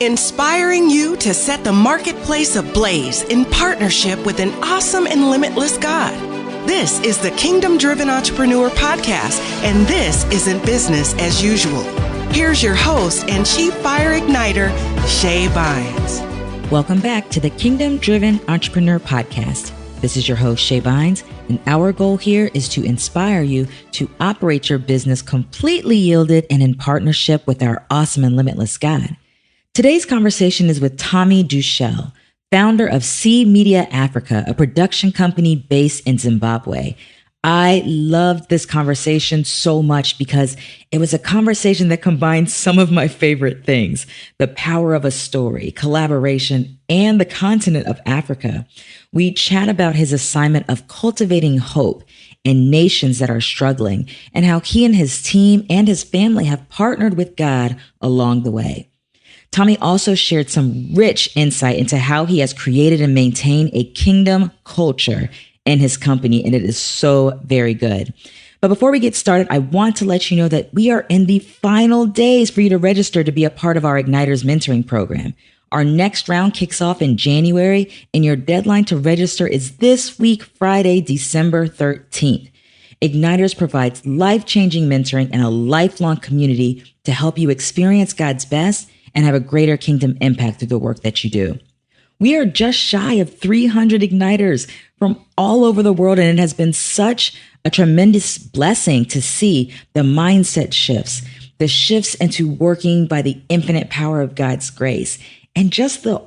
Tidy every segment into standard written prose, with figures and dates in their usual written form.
inspiring you to set the marketplace ablaze in partnership with an awesome and limitless God. This is the Kingdom Driven Entrepreneur Podcast, and this isn't business as usual. Here's your host and Chief Fire Igniter, Shay Bynes. Welcome back to the Kingdom Driven Entrepreneur Podcast. This is your host, Shay Bynes, and our goal here is to inspire you to operate your business completely yielded and in partnership with our awesome and limitless God. Today's conversation is with Tommy Deuschle, founder of Cmedia Africa, a production company based in Zimbabwe. I loved this conversation so much because it was a conversation that combined some of my favorite things: the power of a story, collaboration, and the continent of Africa. We chat about his assignment of cultivating hope in nations that are struggling and how he and his team and his family have partnered with God along the way. Tommy also shared some rich insight into how he has created and maintained a kingdom culture in his company, and it is so very good. But before we get started, I want to let you know that we are in the final days for you to register to be a part of our Igniters mentoring program. Our next round kicks off in January, and your deadline to register is this week, Friday, December 13th. Igniters provides life-changing mentoring and a lifelong community to help you experience God's best and have a greater kingdom impact through the work that you do. We are just shy of 300 Igniters from all over the world, and it has been such a tremendous blessing to see the mindset shifts, the shifts into working by the infinite power of God's grace, and just the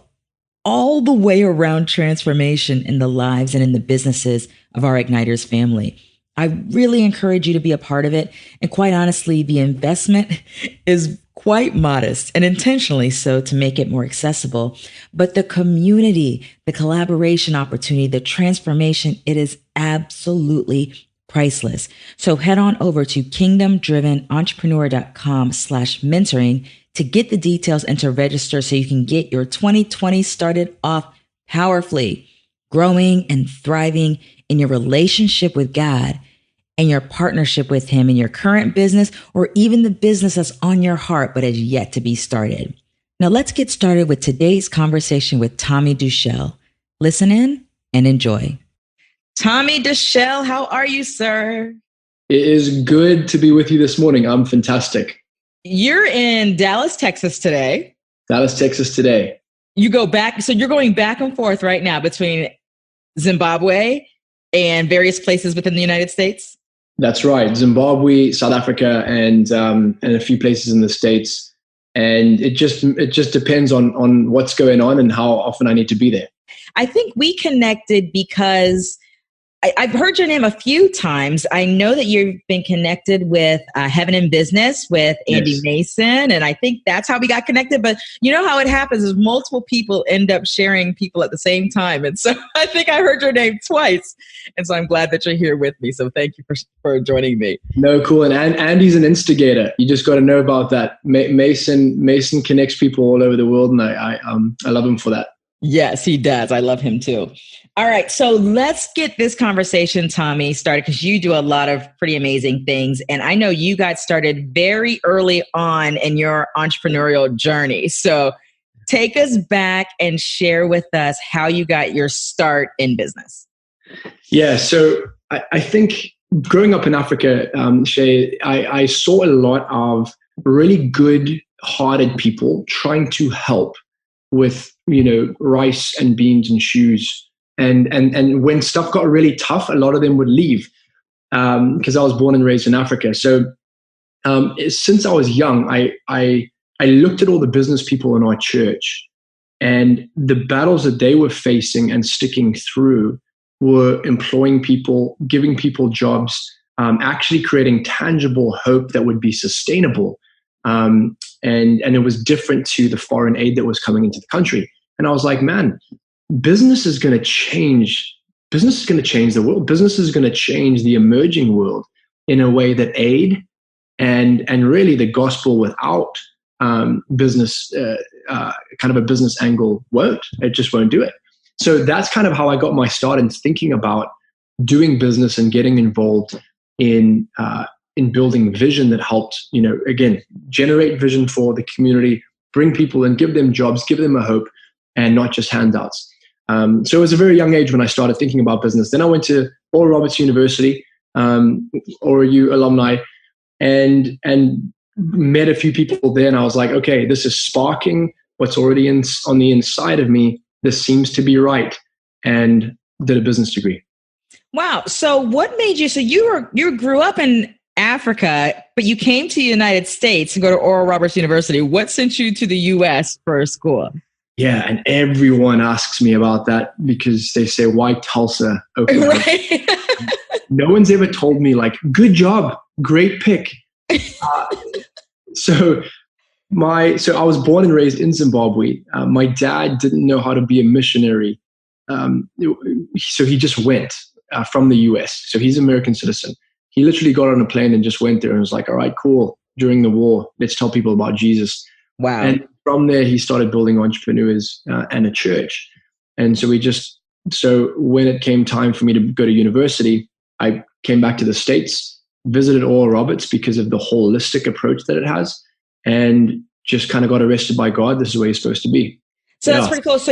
all the way around transformation in the lives and in the businesses of our Igniters family. I really encourage you to be a part of it. And quite honestly, the investment is quite modest, and intentionally so to make it more accessible. But the community, the collaboration opportunity, the transformation, it is absolutely priceless. So head on over to kingdomdrivenentrepreneur.com/mentoring to get the details and to register so you can get your 2020 started off powerfully, growing and thriving in your relationship with God and your partnership with Him in your current business, or even the business that's on your heart but has yet to be started. Now let's get started with today's conversation with Tommy Deuschle. Listen in and enjoy. Tommy Deuschle, how are you, sir? It is good to be with you this morning. I'm fantastic. You're in Dallas, Texas today. Dallas, Texas today. You go back, so you're going back and forth right now between Zimbabwe and various places within the United States? That's right. Zimbabwe, South Africa, and a few places in the States. And it just depends on what's going on and how often I need to be there. I think we connected because I've heard your name a few times. I know that you've been connected with Heaven in Business with Andy Yes. Mason, and I think that's how we got connected. But you know how it happens is multiple people end up sharing people at the same time. And so I think I heard your name twice. And so I'm glad that you're here with me. So thank you for joining me. No, cool. And Andy's an instigator. You just got to know about that. Mason connects people all over the world, and I love him for that. Yes, he does. I love him too. All right. So let's get this conversation, Tommy, started, because you do a lot of pretty amazing things. And I know you got started very early on in your entrepreneurial journey. So take us back and share with us how you got your start in business. Yeah. So I think growing up in Africa, Shay, I saw a lot of really good-hearted people trying to help with, rice and beans and shoes. And when stuff got really tough, a lot of them would leave because I was born and raised in Africa. So since I was young, I looked at all the business people in our church, and the battles that they were facing and sticking through were employing people, giving people jobs, actually creating tangible hope that would be sustainable. And it was different to the foreign aid that was coming into the country. And I was like, man, business is going to change. Business is going to change the world. Business is going to change the emerging world in a way that aid and really the gospel without business, kind of a business angle won't. It just won't do it. So that's kind of how I got my start in thinking about doing business and getting involved in building vision that helped, again, generate vision for the community, bring people in, give them jobs, give them a hope, and not just handouts. So it was a very young age when I started thinking about business. Then I went to Oral Roberts University, ORU alumni, and met a few people there. And I was like, okay, this is sparking what's already on the inside of me. This seems to be right. And did a business degree. Wow. So what made you, so you grew up in Africa, but you came to the United States to go to Oral Roberts University. What sent you to the US for school? Yeah. And everyone asks me about that because they say, why Tulsa, Oklahoma? Right. No one's ever told me like, good job, great pick. So I was born and raised in Zimbabwe. My dad didn't know how to be a missionary. So he just went from the US. So he's an American citizen. He literally got on a plane and just went there and was like, all right, cool. During the war, let's tell people about Jesus. Wow. And from there, he started building entrepreneurs and a church. And so when it came time for me to go to university, I came back to the States, visited Oral Roberts because of the holistic approach that it has, and just kind of got arrested by God. This is where you're supposed to be. So that's pretty cool. So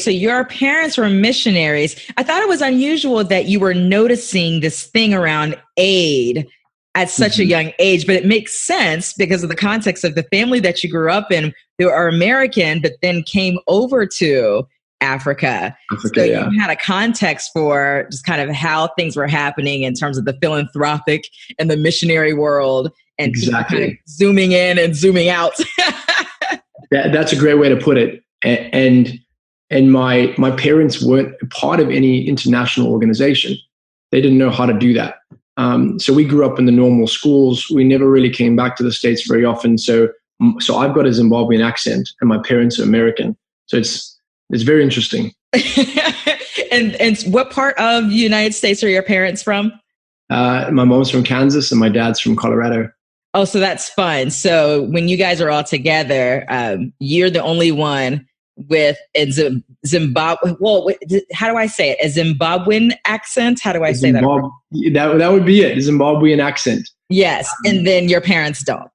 your parents were missionaries. I thought it was unusual that you were noticing this thing around aid at such a young age, but it makes sense because of the context of the family that you grew up in. They are American, but then came over to Africa. So you had a context for just kind of how things were happening in terms of the philanthropic and the missionary world, and kind of zooming in and zooming out. That's a great way to put it. And my parents weren't part of any international organization. They didn't know how to do that. So we grew up in the normal schools. We never really came back to the States very often. So I've got a Zimbabwean accent, and my parents are American. So it's very interesting. And what part of the United States are your parents from? My mom's from Kansas and my dad's from Colorado. Oh, so that's fun. So when you guys are all together, you're the only one with a Zimbabwe. Well, how do I say it? A Zimbabwean accent? How do I say that? That would be it. A Zimbabwean accent. Yes. And then your parents don't.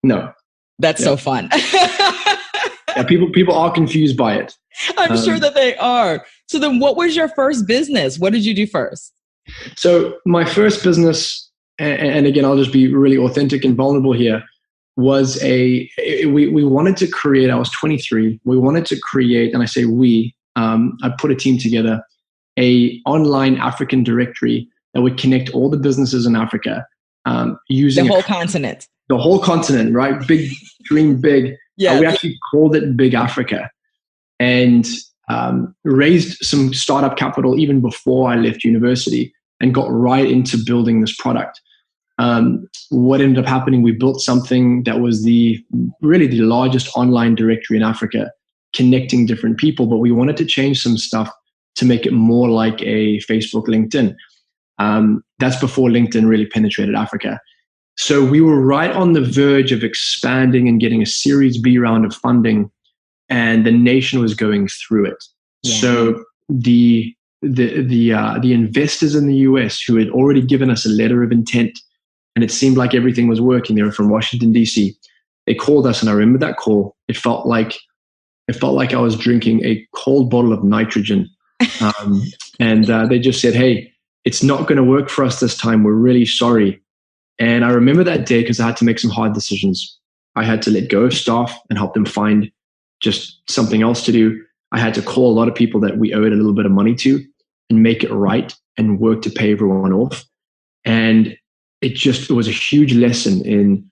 No. That's so fun. Yeah, people are confused by it. I'm sure that they are. So then what was your first business? What did you do first? So my first business, and again, I'll just be really authentic and vulnerable here, was we wanted to create, I was 23, we wanted to create, and I say we, I put a team together, a online African directory that would connect all the businesses in Africa using the whole continent. The whole continent, right? Big, dream big. Yeah. We actually called it Big Africa, and raised some startup capital even before I left university and got right into building this product. What ended up happening, we built something that was really the largest online directory in Africa, connecting different people, but we wanted to change some stuff to make it more like a Facebook, LinkedIn. That's before LinkedIn really penetrated Africa. So we were right on the verge of expanding and getting a Series B round of funding, and the nation was going through it. Yeah. So the investors in the US who had already given us a letter of intent, and it seemed like everything was working. They were from Washington, D.C. They called us, and I remember that call. It felt like I was drinking a cold bottle of nitrogen. And they just said, hey, it's not going to work for us this time. We're really sorry. And I remember that day because I had to make some hard decisions. I had to let go of staff and help them find just something else to do. I had to call a lot of people that we owed a little bit of money to and make it right and work to pay everyone off. And it was a huge lesson in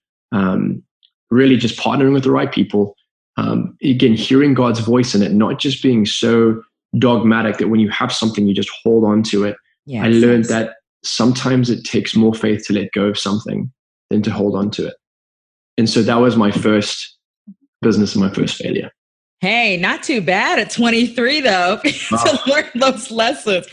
really just partnering with the right people. Again, hearing God's voice in it, not just being so dogmatic that when you have something, you just hold on to it. Yes, I learned that sometimes it takes more faith to let go of something than to hold on to it. And so that was my first business and my first failure. Hey, not too bad at 23 though, to learn those lessons.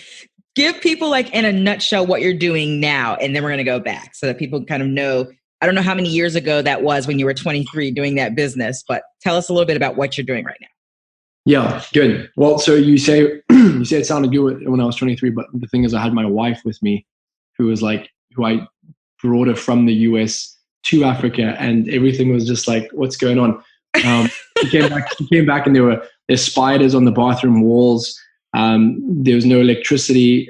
Give people like in a nutshell what you're doing now, and then we're going to go back so that people kind of know. I don't know how many years ago that was when you were 23 doing that business, but tell us a little bit about what you're doing right now. Yeah, good. Well, so you say it sounded good when I was 23, but the thing is I had my wife with me who I brought her from the US to Africa, and everything was just like, what's going on? She came back and there's spiders on the bathroom walls. There was no electricity.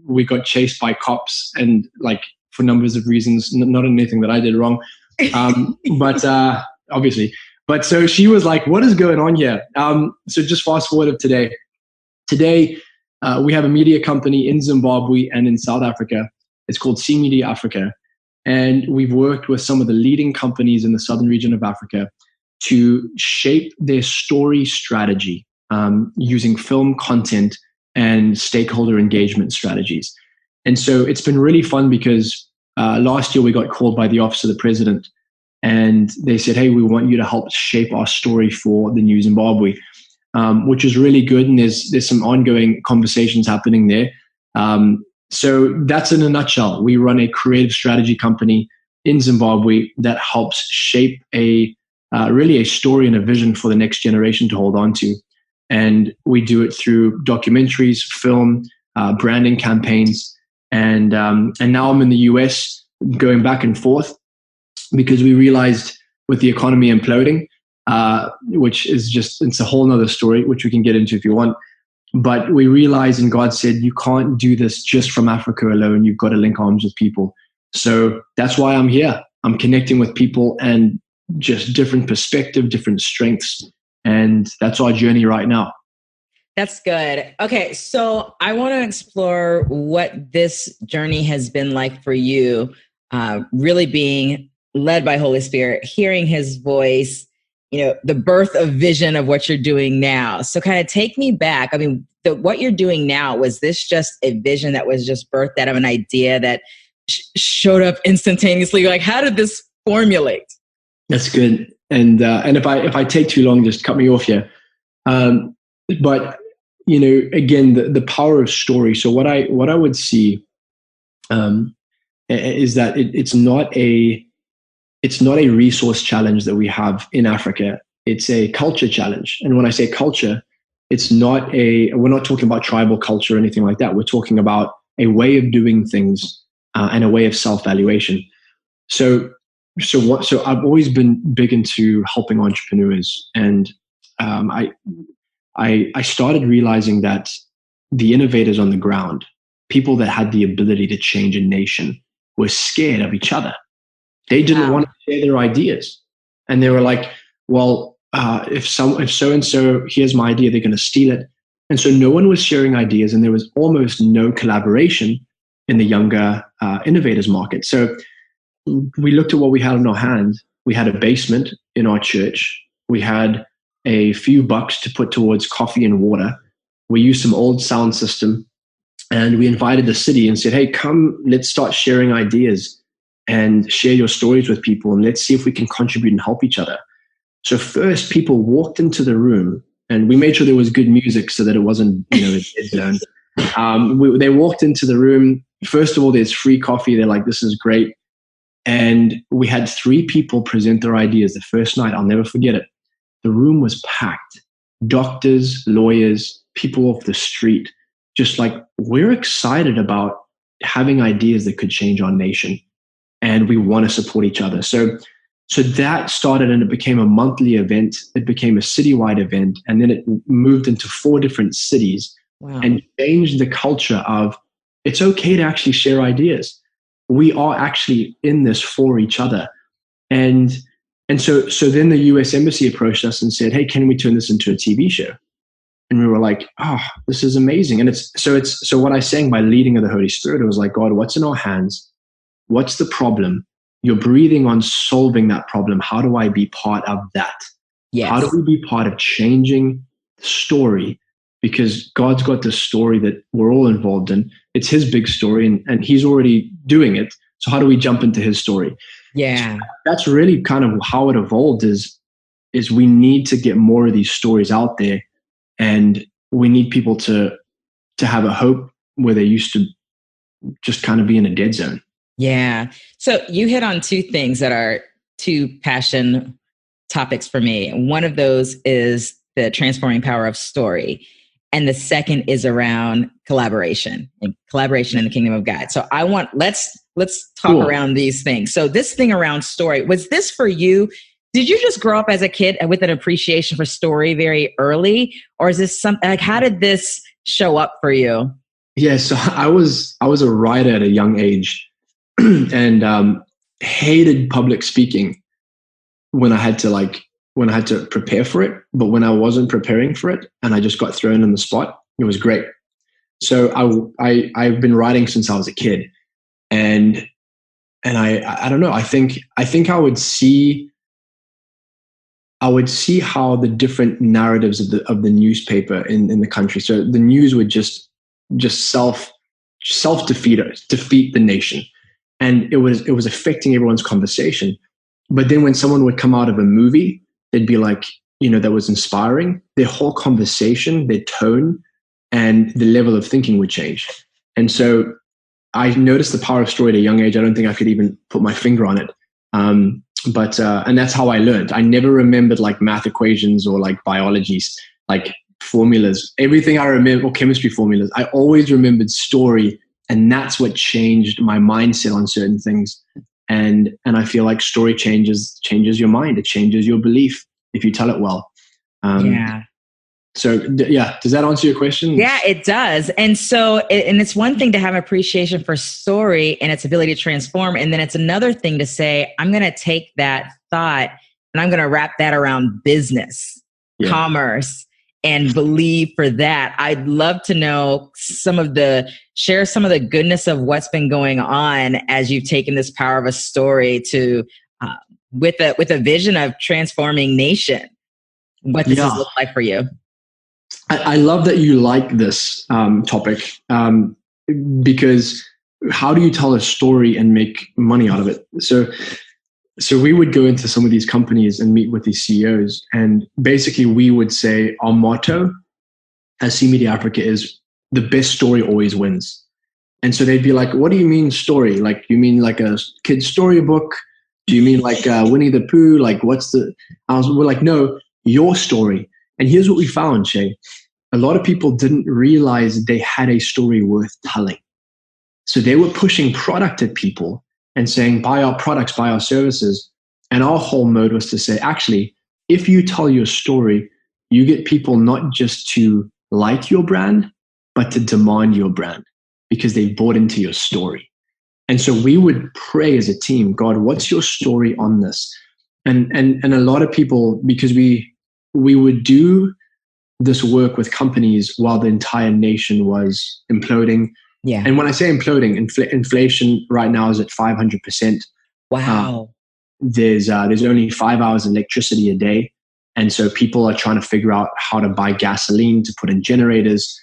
We got chased by cops and like for numbers of reasons, not anything that I did wrong. But obviously, but so she was like, what is going on here? So just fast forward of today. Today, we have a media company in Zimbabwe and in South Africa. It's called Cmedia Africa. And we've worked with some of the leading companies in the southern region of Africa to shape their story strategy using film content and stakeholder engagement strategies. And so it's been really fun because last year we got called by the Office of the President and they said, hey, we want you to help shape our story for the new Zimbabwe, which is really good. And there's some ongoing conversations happening there. So that's in a nutshell. We run a creative strategy company in Zimbabwe that helps shape really a story and a vision for the next generation to hold on to. And we do it through documentaries, film, branding campaigns. And now I'm in the US going back and forth because we realized with the economy imploding, which is it's a whole nother story, which we can get into if you want. But we realized, and God said, you can't do this just from Africa alone. You've got to link arms with people. So that's why I'm here. I'm connecting with people and just different perspective, different strengths. And that's our journey right now. That's good. Okay. So I want to explore what this journey has been like for you, really being led by Holy Spirit, hearing his voice, the birth of vision of what you're doing now. So kind of take me back. I mean, what you're doing now, was this just a vision that was just birthed out of an idea that showed up instantaneously? Like, how did this formulate? That's good. And if I take too long, just cut me off here. But again, the power of story. So what I would see is that it's not a resource challenge that we have in Africa. It's a culture challenge. And when I say culture, we're not talking about tribal culture or anything like that. We're talking about a way of doing things and a way of self-valuation. So I've always been big into helping entrepreneurs. And I started realizing that the innovators on the ground, people that had the ability to change a nation, were scared of each other. They didn't want to share their ideas. And they were like, well, if so-and-so, here's my idea, they're going to steal it. And so no one was sharing ideas and there was almost no collaboration in the younger innovators market. So we looked at what we had in our hand. We had a basement in our church. We had a few bucks to put towards coffee and water. We used some old sound system and we invited the city and said, hey, come, let's start sharing ideas and share your stories with people. And let's see if we can contribute and help each other. So first people walked into the room and we made sure there was good music so that it wasn't, a dead zone. They walked into the room. First of all, there's free coffee. They're like, this is great. And we had 3 people present their ideas the first night. I'll never forget it. The room was packed. Doctors, lawyers, people off the street, just like, we're excited about having ideas that could change our nation. And we want to support each other. So that started and it became a monthly event. It became a citywide event. And then it moved into 4 different cities. Wow. And changed the culture of it's okay to actually share ideas. We are actually in this for each other. And so then the US Embassy approached us and said, hey, can we turn this into a TV show? And we were like, oh, this is amazing. And so what I sang by leading of the Holy Spirit, it was like, God, what's in our hands? What's the problem? You're breathing on solving that problem. How do I be part of that? Yes. How do we be part of changing the story? Because God's got this story that we're all involved in. It's his big story and he's already doing it. So how do we jump into his story? Yeah. So that's really kind of how it evolved is we need to get more of these stories out there and we need people to have a hope where they used to just kind of be in a dead zone. Yeah. So you hit on 2 things that are 2 passion topics for me. One of those is the transforming power of story. And the second is around collaboration in the kingdom of God. So let's talk around these things. So this thing around story, was this for you? Did you just grow up as a kid with an appreciation for story very early? Or is this something like, how did this show up for you? Yeah, so I was a writer at a young age, and hated public speaking when I had to prepare for it. But when I wasn't preparing for it and I just got thrown in the spot, it was great. So I've been writing since I was a kid, and I don't know. I think I would see how the different narratives of the newspaper in the country. So the news would just self defeat the nation, and it was affecting everyone's conversation. But then when someone would come out of a movie, they'd be like, that was inspiring. Their whole conversation, their tone, and the level of thinking would change. And so I noticed the power of story at a young age. I don't think I could even put my finger on it. But that's how I learned. I never remembered like math equations or like biology, like formulas. Everything I remember, or chemistry formulas, I always remembered story. And that's what changed my mindset on certain things. And I feel like story changes your mind. It changes your belief if you tell it well. Yeah. So yeah, does that answer your question? Yeah, it does. And so, and it's one thing to have appreciation for story and its ability to transform. And then it's another thing to say, I'm going to take that thought and I'm going to wrap that around business, commerce, and believe for that. I'd love to know share some of the goodness of what's been going on as you've taken this power of a story to, with a vision of transforming nation. What does this look like for you? I love that you like this topic, because how do you tell a story and make money out of it? So we would go into some of these companies and meet with these CEOs, and basically we would say our motto as Cmedia Africa is the best story always wins. And so they'd be like, what do you mean story? Like, you mean like a kid's storybook? Do you mean like Winnie the Pooh? Like we're like, no, your story. And here's what we found, Shay. A lot of people didn't realize they had a story worth telling. So they were pushing product at people and saying, buy our products, buy our services. And our whole mode was to say, actually, if you tell your story, you get people not just to like your brand, but to demand your brand because they bought into your story. And so we would pray as a team, God, what's your story on this? And a lot of people, because we would do this work with companies while the entire nation was imploding. Yeah. And when I say imploding, inflation right now is at 500%. Wow. There's only 5 hours of electricity a day. And so people are trying to figure out how to buy gasoline to put in generators,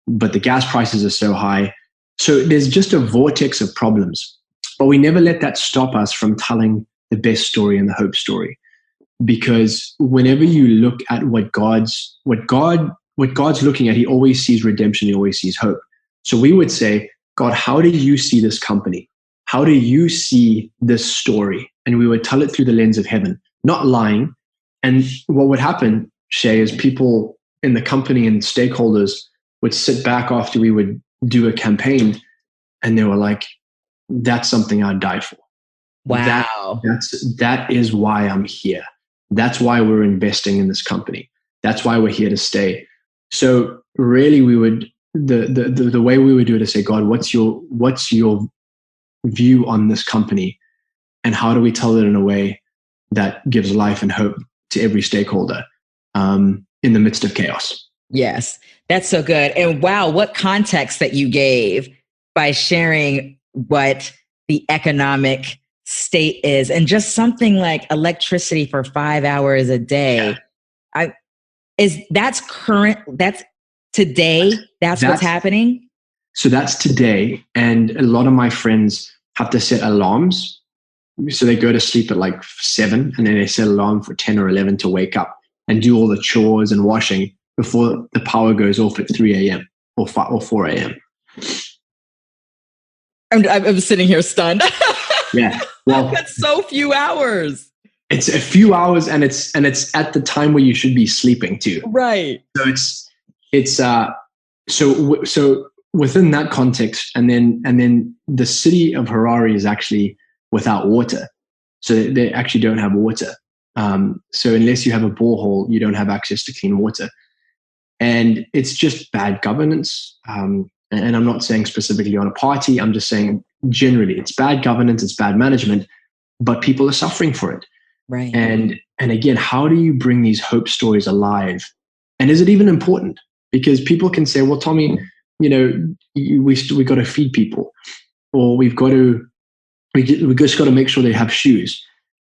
but the gas prices are so high. So there's just a vortex of problems. But we never let that stop us from telling the best story and the hope story. Because whenever you look at what God's looking at, he always sees redemption, he always sees hope. So we would say, God, how do you see this company? How do you see this story? And we would tell it through the lens of heaven, not lying. And what would happen, Shay, is people in the company and stakeholders would sit back after we would do a campaign and they were like, that's something I'd die for. Wow. That is why I'm here. That's why we're investing in this company. That's why we're here to stay. So really we would, the way we would do it is say, God, what's your view on this company? And how do we tell it in a way that gives life and hope to every stakeholder in the midst of chaos? Yes, that's so good. And wow, what context that you gave by sharing what the economic state is, and just something like electricity for 5 hours a day. That's today. That's what's happening. So that's today. And a lot of my friends have to set alarms. So they go to sleep at like 7 and then they set an alarm for 10 or 11 to wake up and do all the chores and washing before the power goes off at 3 a.m. or 4 a.m. I'm sitting here stunned. Yeah. Well, that's so few hours. It's a few hours, and it's at the time where you should be sleeping too. Right. So within that context, and then the city of Harare is actually without water. So they actually don't have water. So unless you have a borehole, you don't have access to clean water. And it's just bad governance. And I'm not saying specifically on a party. I'm just saying generally it's bad governance, it's bad management, but people are suffering for it. Right. And again, how do you bring these hope stories alive? And is it even important? Because people can say, well, Tommy, we got to feed people, or we just got to make sure they have shoes.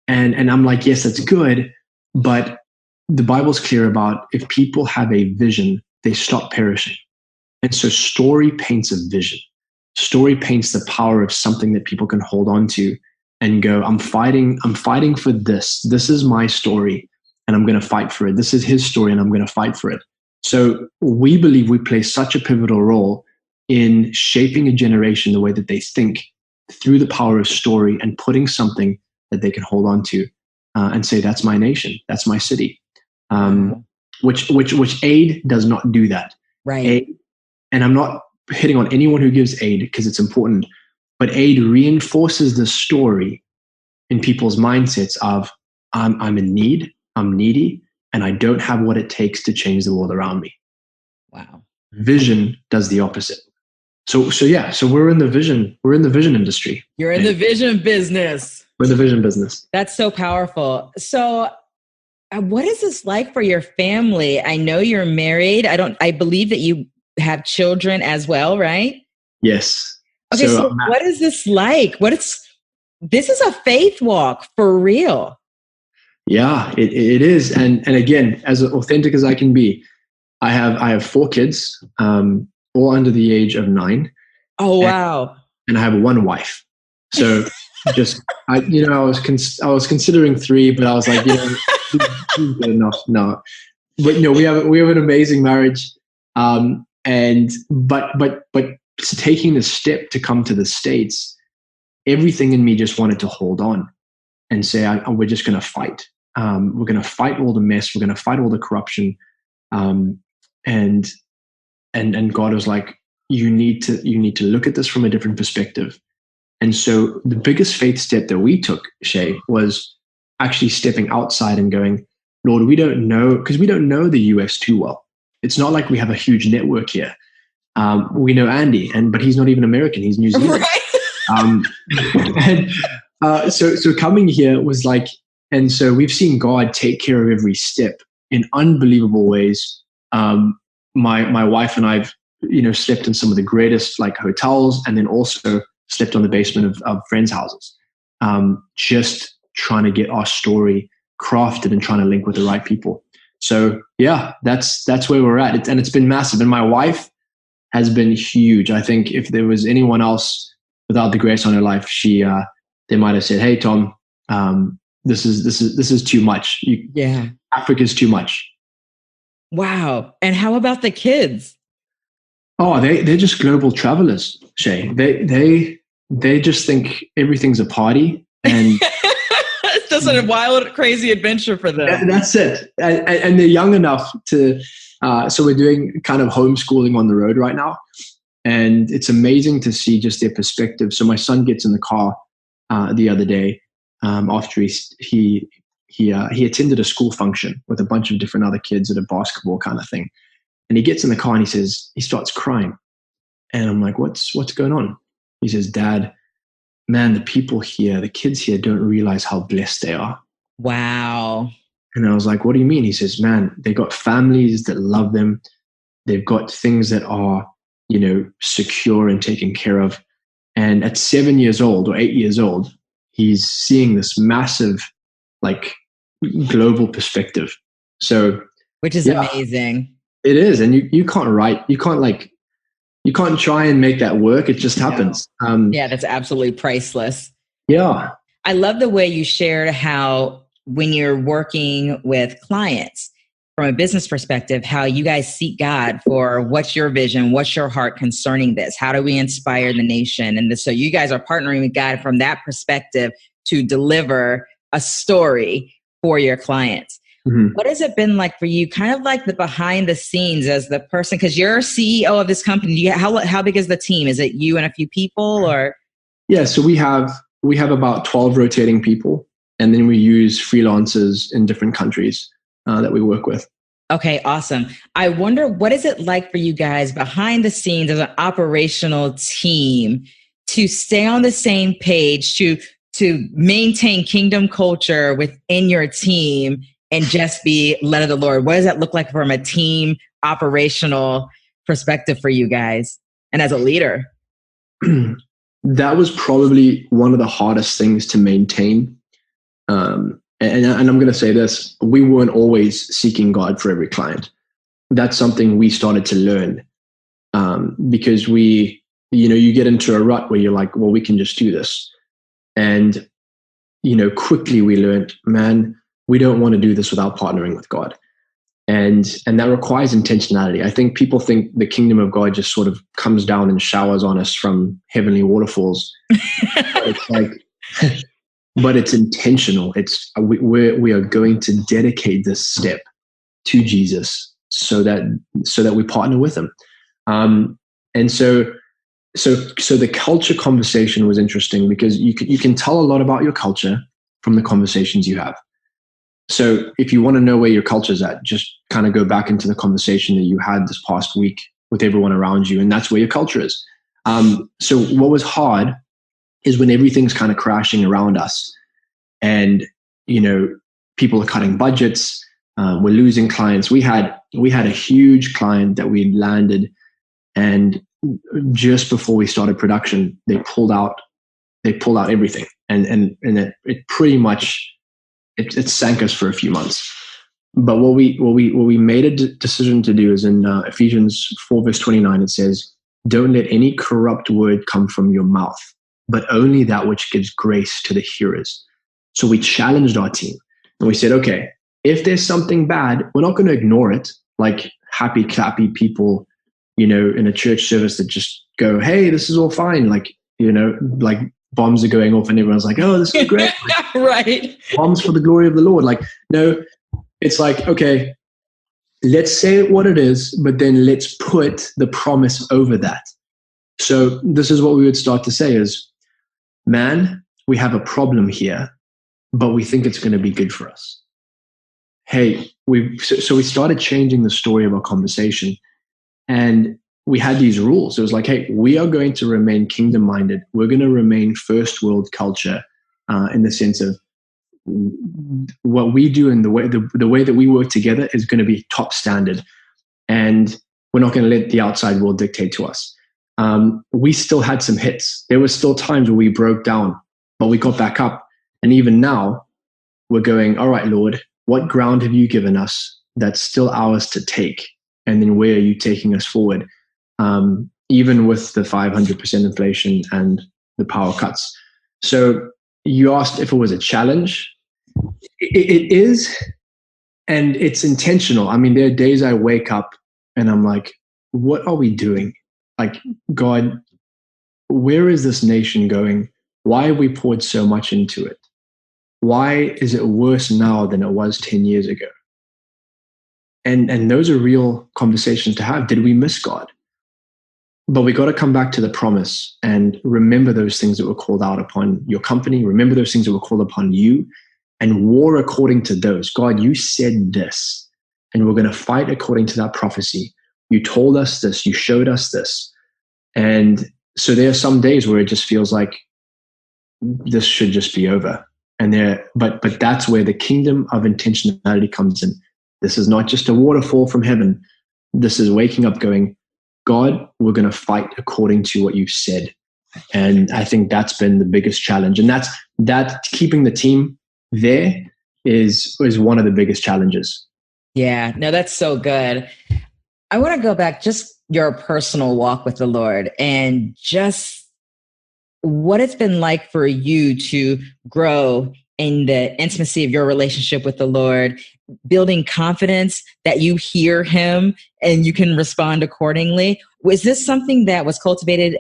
And I'm like, yes, that's good. But the Bible's clear about if people have a vision, they stop perishing. And so story paints a vision. Story paints the power of something that people can hold on to and go, I'm fighting for this. This is my story and I'm going to fight for it. This is his story and I'm going to fight for it. So we believe we play such a pivotal role in shaping a generation the way that they think through the power of story and putting something that they can hold on to and say, that's my nation, that's my city. Which aid does not do that. Right. Aid, and I'm not hitting on anyone who gives aid because it's important, but aid reinforces the story in people's mindsets of I'm in need, I'm needy, and I don't have what it takes to change the world around me. Wow. Vision does the opposite. So we're in the vision industry. You're in the vision business. We're in the vision business. That's so powerful. So what is this like for your family? I know you're married. I believe that you have children as well, right? Yes. Okay, so what is this like? This is a faith walk for real. Yeah, it is. And again, as authentic as I can be, I have 4 kids, all under the age of 9. Oh, wow. And I have 1 wife. So I was considering 3, but I was like, good enough. No, but we have an amazing marriage. But taking the step to come to the States, everything in me just wanted to hold on and say, we're just going to fight. We're going to fight all the mess. We're going to fight all the corruption. And God was like, you need to look at this from a different perspective. And so the biggest faith step that we took, Shay, was actually stepping outside and going, Lord, we don't know, because we don't know the US too well. It's not like we have a huge network here. We know Andy, but he's not even American. He's New Zealand. Right. So coming here was like, and so we've seen God take care of every step in unbelievable ways. My wife and I've, slept in some of the greatest like hotels, and then also slept on the basement of friends' houses, just trying to get our story crafted and trying to link with the right people. So yeah, that's where we're at. And it's been massive. And my wife has been huge. I think if there was anyone else without the grace on her life, they might have said, "Hey, Tom, this is too much. Africa's too much." Wow. And how about the kids? Oh, they're just global travelers, Shay. They just think everything's a party, and it's just a wild, crazy adventure for them. That's it. And they're young enough to. So we're doing kind of homeschooling on the road right now, and it's amazing to see just their perspective. So my son gets in the car the other day after he attended a school function with a bunch of different other kids at a basketball kind of thing. And he gets in the car and he starts crying. And I'm like, what's going on? He says, Dad, man, the kids here don't realize how blessed they are. Wow. And I was like, what do you mean? He says, man, they got families that love them. They've got things that are, secure and taken care of. And at 7 years old or 8 years old, he's seeing this massive, like, global perspective. So, which is amazing. It is. And you can't write, you can't try and make that work. It just happens. Yeah, that's absolutely priceless. Yeah. I love the way you shared how when you're working with clients from a business perspective, how you guys seek God for what's your vision, what's your heart concerning this? How do we inspire the nation? And so you guys are partnering with God from that perspective to deliver a story for your clients. Mm-hmm. What has it been like for you, kind of like the behind the scenes as the person, because you're CEO of this company. How big is the team? Is it you and a few people, or? Yeah, so we have about 12 rotating people. and then we use freelancers in different countries that we work with. Okay, awesome. I wonder, what is it like for you guys behind the scenes as an operational team to stay on the same page, to maintain kingdom culture within your team and just be led of the Lord? What does that look like from a team operational perspective for you guys and as a leader? That was probably one of the hardest things to maintain. And I'm going to say this, we weren't always seeking God for every client. That's something we started to learn because you get into a rut where you're like, well, we can just do this. And, quickly we learned, man, we don't want to do this without partnering with God. And that requires intentionality. I think people think the kingdom of God just sort of comes down and showers on us from heavenly waterfalls. But it's intentional. We are going to dedicate this step to Jesus so that we partner with him. And so the culture conversation was interesting because you can tell a lot about your culture from the conversations you have. So if you want to know where your culture is at, just kind of go back into the conversation that you had this past week with everyone around you, and that's where your culture is. So what was hard is when everything's kind of crashing around us and, people are cutting budgets, we're losing clients. We had a huge client that we landed, and just before we started production, they pulled out everything. And it pretty much, it sank us for a few months. But what we made a decision to do is in Ephesians 4 verse 29, it says, "Don't let any corrupt word come from your mouth, but only that which gives grace to the hearers." So we challenged our team and we said, okay, if there's something bad, we're not going to ignore it like happy, clappy people, in a church service that just go, hey, this is all fine. Like bombs are going off and everyone's like, oh, this is great. Right. Bombs for the glory of the Lord. Like, no, it's like, okay, let's say what it is, but then let's put the promise over that. So this is what we would start to say is, man, we have a problem here, but we think it's going to be good for us. Hey, so we started changing the story of our conversation, and we had these rules. It was like, hey, we are going to remain kingdom minded. We're going to remain first world culture in the sense of what we do and the way that we work together is going to be top standard. And we're not going to let the outside world dictate to us. We still had some hits. There were still times where we broke down, but we got back up. And even now we're going, all right, Lord, what ground have you given us that's still ours to take? And then where are you taking us forward? Even with the 500% inflation and the power cuts. So you asked if it was a challenge. It is, and it's intentional. I mean, there are days I wake up and I'm like, what are we doing? Like, God, where is this nation going? Why have we poured so much into it? Why is it worse now than it was 10 years ago? And those are real conversations to have. Did we miss God? But we got to come back to the promise and remember those things that were called out upon your company. Remember those things that were called upon you, and war according to those. God, you said this, and we're going to fight according to that prophecy. You told us this. You showed us this. And so there are some days where it just feels like this should just be over. But that's where the kingdom of intentionality comes in. This is not just a waterfall from heaven. This is waking up going, God, we're going to fight according to what you said. And I think that's been the biggest challenge. And that keeping the team there is one of the biggest challenges. Yeah, no, that's so good. I want to go back just your personal walk with the Lord and just what it's been like for you to grow in the intimacy of your relationship with the Lord, building confidence that you hear him and you can respond accordingly. Was this something that was cultivated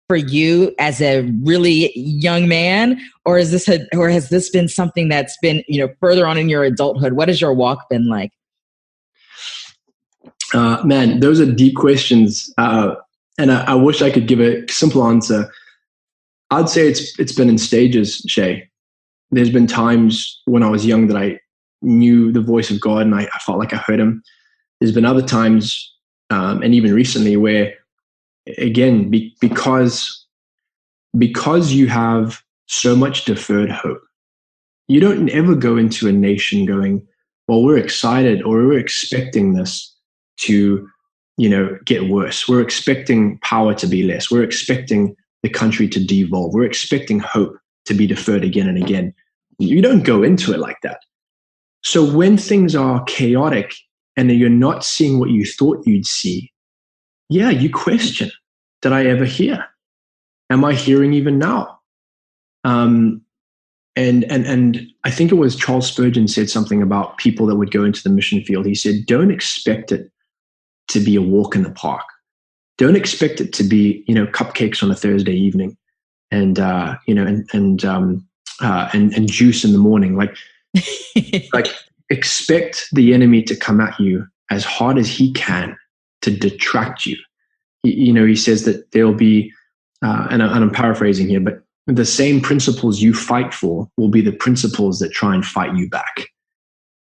for you as a really young man, or has this been something that's been, further on in your adulthood? What has your walk been like? Man, those are deep questions. And I wish I could give a simple answer. I'd say it's been in stages, Shay. there's been times when I was young that I knew the voice of God and I felt like I heard him. There's been other times, and even recently, where, again, because you have so much deferred hope, you don't ever go into a nation going, well, we're excited or we're expecting this to, get worse. We're expecting power to be less. We're expecting the country to devolve. We're expecting hope to be deferred again and again. You don't go into it like that. So when things are chaotic and you're not seeing what you thought you'd see, yeah, you question, did I ever hear? Am I hearing even now? And I think it was Charles Spurgeon said something about people that would go into the mission field. He said, don't expect it to be a walk in the park. Don't expect it to be, cupcakes on a Thursday evening and juice in the morning. Like expect the enemy to come at you as hard as he can to detract you. He says that there'll be, and I'm paraphrasing here, but the same principles you fight for will be the principles that try and fight you back.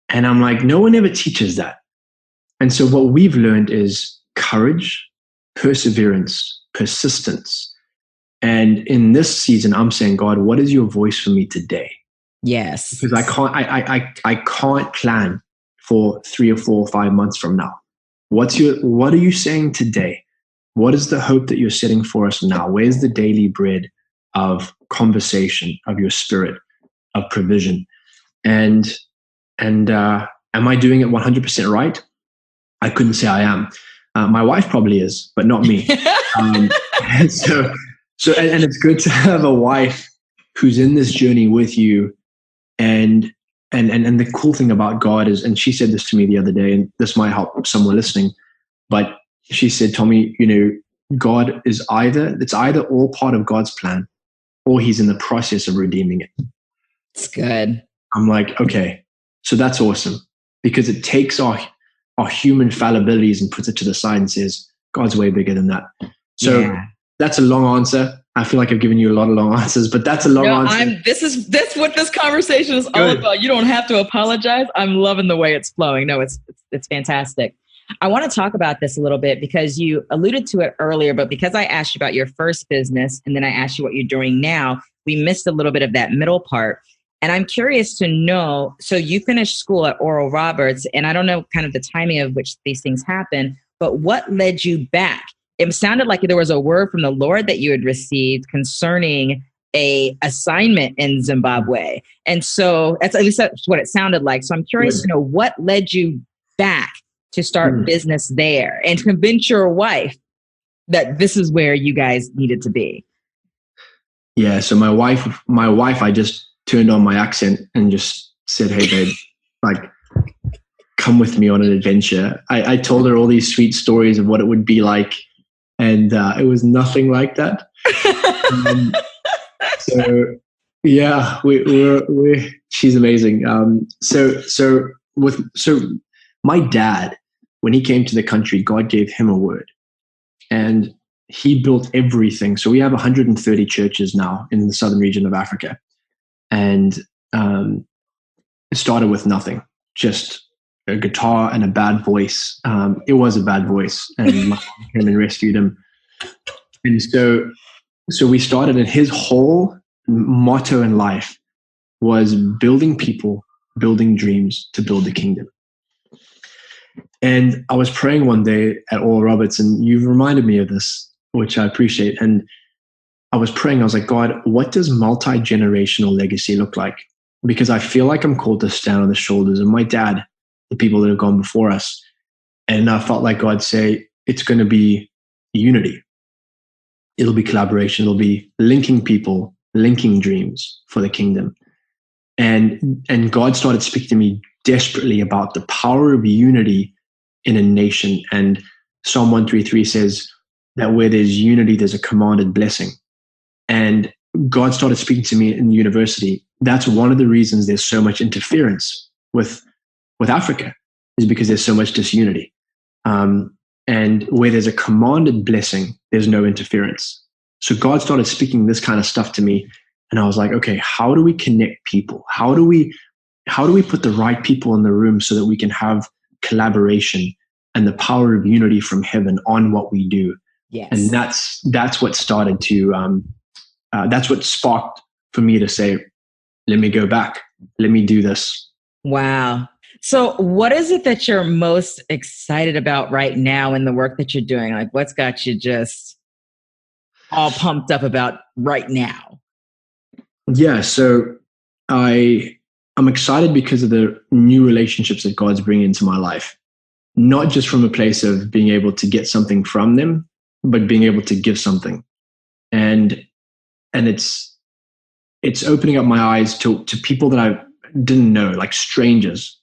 And I'm like, no one ever teaches that. And so what we've learned is courage, perseverance, persistence. And in this season, I'm saying, God, what is your voice for me today? Yes. Because I can't plan for 3 or 4 or 5 months from now. What are you saying today? What is the hope that you're setting for us now? Where's the daily bread of conversation, of your spirit, of provision? And am I doing it 100% right? I couldn't say I am. My wife probably is, but not me. And so it's good to have a wife who's in this journey with you. And the cool thing about God is, and she said this to me the other day, and this might help someone listening, but she said, Tommy, God is it's either all part of God's plan or he's in the process of redeeming it. It's good. I'm like, okay, so that's awesome, because it takes our human fallibilities and puts it to the side and says, God's way bigger than that. So That's a long answer. I feel like I've given you a lot of long answers, but that's a long answer. That's what this conversation is all about. You don't have to apologize. I'm loving the way it's flowing. No, it's fantastic. I want to talk about this a little bit because you alluded to it earlier, but because I asked you about your first business and then I asked you what you're doing now, we missed a little bit of that middle part. And I'm curious to know, so you finished school at Oral Roberts, and I don't know kind of the timing of which these things happen, but what led you back? It sounded like there was a word from the Lord that you had received concerning a assignment in Zimbabwe. And so at least that's what it sounded like. So I'm curious to know what led you back to start business there and convince your wife that this is where you guys needed to be. Yeah. So my wife, I just turned on my accent and just said, hey, babe, like, come with me on an adventure. I told her all these sweet stories of what it would be like. And it was nothing like that. So yeah, she's amazing. So my dad, when he came to the country, God gave him a word and he built everything. So we have 130 churches now in the southern region of Africa. And it started with nothing, just a guitar and a bad voice. It was a bad voice, and my mom came and rescued him. And so we started, and his whole motto in life was building people, building dreams to build the kingdom. And I was praying one day at Oral Roberts, and you've reminded me of this, which I appreciate. And I was praying, I was like, God, what does multi-generational legacy look like? Because I feel like I'm called to stand on the shoulders of my dad, the people that have gone before us. And I felt like God say, it's going to be unity. It'll be collaboration. It'll be linking people, linking dreams for the kingdom. And God started speaking to me desperately about the power of unity in a nation. And Psalm 133 says that where there's unity, there's a commanded blessing. And God started speaking to me in university. That's one of the reasons there's so much interference with Africa, is because there's so much disunity. And where there's a commanded blessing, there's no interference. So God started speaking this kind of stuff to me. And I was like, okay, how do we connect people? How do we put the right people in the room so that we can have collaboration and the power of unity from heaven on what we do? Yes. And that's what started to, that's what sparked for me to say, let me go back. Let me do this. Wow. So what is it that you're most excited about right now in the work that you're doing? Like, what's got you just all pumped up about right now? Yeah. So I'm excited because of the new relationships that God's bringing into my life, not just from a place of being able to get something from them, but being able to give something. And it's opening up my eyes to people that I didn't know, like strangers,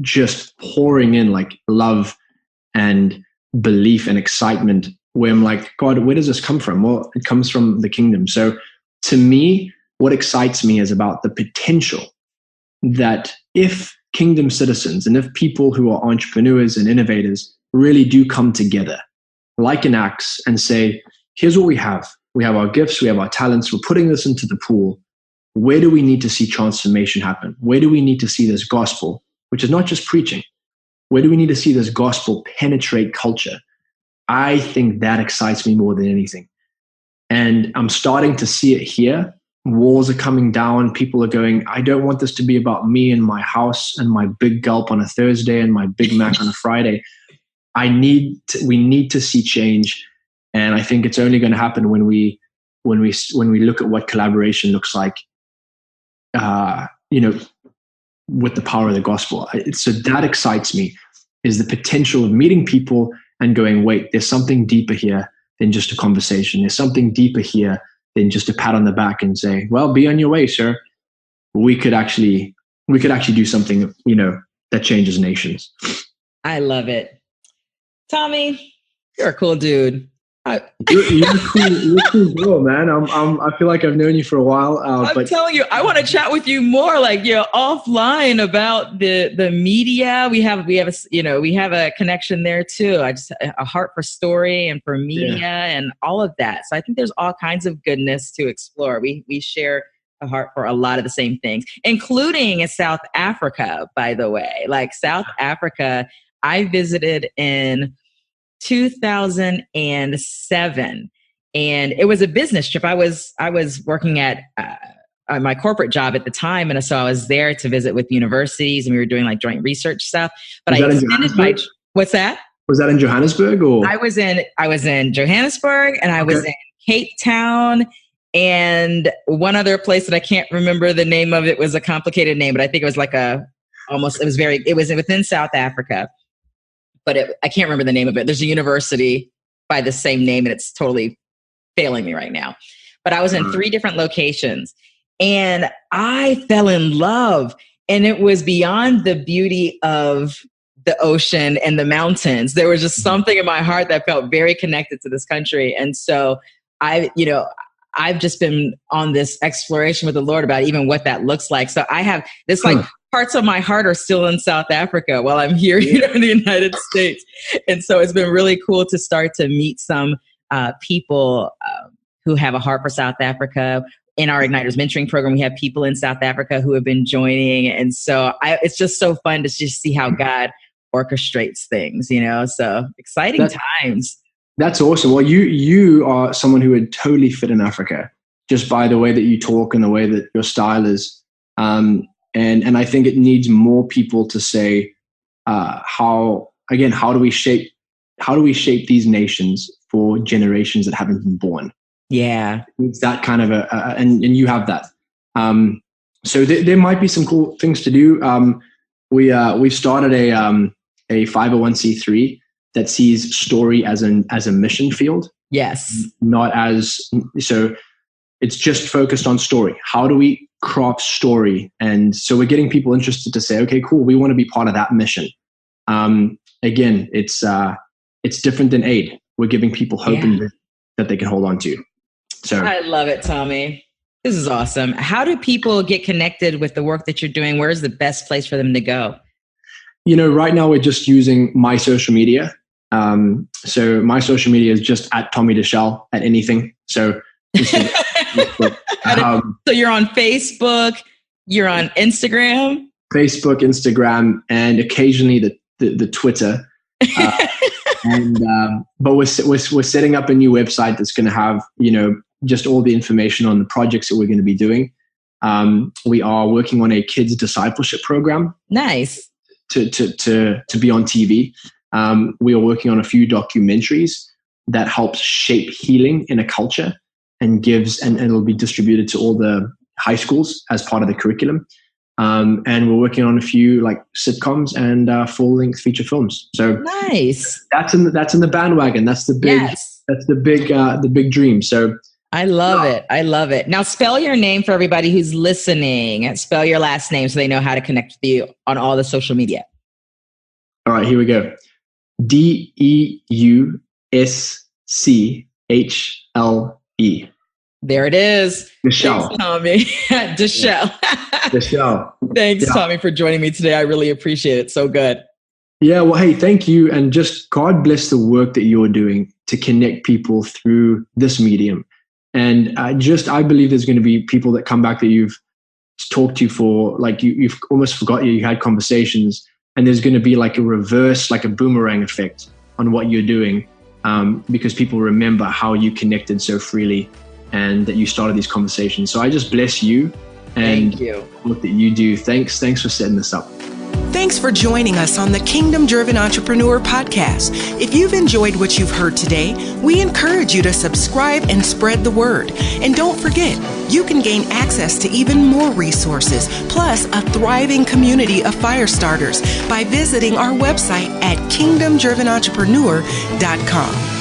just pouring in like love and belief and excitement, where I'm like, God, where does this come from? Well, it comes from the kingdom. So to me, what excites me is about the potential that if kingdom citizens and if people who are entrepreneurs and innovators really do come together like an axe and say, here's what we have. We have our gifts, we have our talents, we're putting this into the pool. Where do we need to see transformation happen? Where do we need to see this gospel, which is not just preaching? Where do we need to see this gospel penetrate culture? I think that excites me more than anything. And I'm starting to see it here. Walls are coming down. People are going, I don't want this to be about me and my house and my big gulp on a Thursday and my Big Mac on a Friday. We need to see change. And I think it's only going to happen when we look at what collaboration looks like, with the power of the gospel. So that excites me, is the potential of meeting people and going, wait, there's something deeper here than just a conversation. There's something deeper here than just a pat on the back and say, well, be on your way, sir. We could actually do something, that changes nations. I love it. Tommy, you're a cool dude. You're cool girl, man. I feel like I've known you for a while. I'm telling you, I want to chat with you more, like offline about the media. We have a connection there too. I just a heart for story and for media and all of that. So I think there's all kinds of goodness to explore. We share a heart for a lot of the same things, including in South Africa, by the way. Like South Africa, I visited in 2007, and it was a business trip. I was working at my corporate job at the time, and so I was there to visit with universities, and we were doing like joint research stuff. But I extended my what's that? Was that in Johannesburg or? I was in Johannesburg, and I was in Cape Town, and one other place that I can't remember the name of. It was a complicated name, but I think it was like it was within South Africa. But I can't remember the name of it. There's a university by the same name, and it's totally failing me right now. But I was in 3 different locations, and I fell in love. And it was beyond the beauty of the ocean and the mountains. There was just something in my heart that felt very connected to this country. And so I've just been on this exploration with the Lord about even what that looks like. So I have this parts of my heart are still in South Africa while I'm here, in the United States. And so it's been really cool to start to meet some people who have a heart for South Africa. In our Igniters mentoring program, we have people in South Africa who have been joining. And so it's just so fun to just see how God orchestrates things, so exciting times. That's awesome. Well, you are someone who would totally fit in Africa just by the way that you talk and the way that your style is. And I think it needs more people to say, how do we shape these nations for generations that haven't been born? Yeah. It's that kind of and you have that. So there might be some cool things to do. We've started a 501c3 that sees story as a mission field. Yes. So it's just focused on story. How do we craft story? And so we're getting people interested to say, okay, cool, we want to be part of that mission. Again, it's different than aid. We're giving people hope and that they can hold on to. So I love it, Tommy. This is awesome. How do people get connected with the work that you're doing? Where's the best place for them to go? Right now we're just using my social media. So my social media is just at Tommy Deuschle at anything. So Facebook. So you're on Facebook, you're on Instagram? Facebook, Instagram, and occasionally the Twitter. But we're setting up a new website that's going to have, just all the information on the projects that we're going to be doing. We are working on a kids discipleship program. Nice. To be on TV. We are working on a few documentaries that helps shape healing in a culture and it'll be distributed to all the high schools as part of the curriculum. And we're working on a few like sitcoms and full-length feature films. So nice. That's in the bandwagon. That's the big dream. So I love it. I love it. Now spell your name for everybody who's listening, and spell your last name so they know how to connect with you on all the social media. All right, here we go. Deuschle. There it is. Deuschle. Thanks, Tommy. Deuschle. Deuschle. Thanks, Tommy, for joining me today. I really appreciate it. So good. Yeah, well, hey, thank you. And just God bless the work that you're doing to connect people through this medium. And I believe there's going to be people that come back that you've talked to for, like, you've almost forgot you had conversations, and there's going to be like a reverse, like a boomerang effect on what you're doing, because people remember how you connected so freely and that you started these conversations. So I just bless you and what that you do. Thanks for setting this up. Thanks for joining us on the Kingdom Driven Entrepreneur Podcast. If you've enjoyed what you've heard today, we encourage you to subscribe and spread the word. And don't forget, you can gain access to even more resources, plus a thriving community of fire starters by visiting our website at kingdomdrivenentrepreneur.com.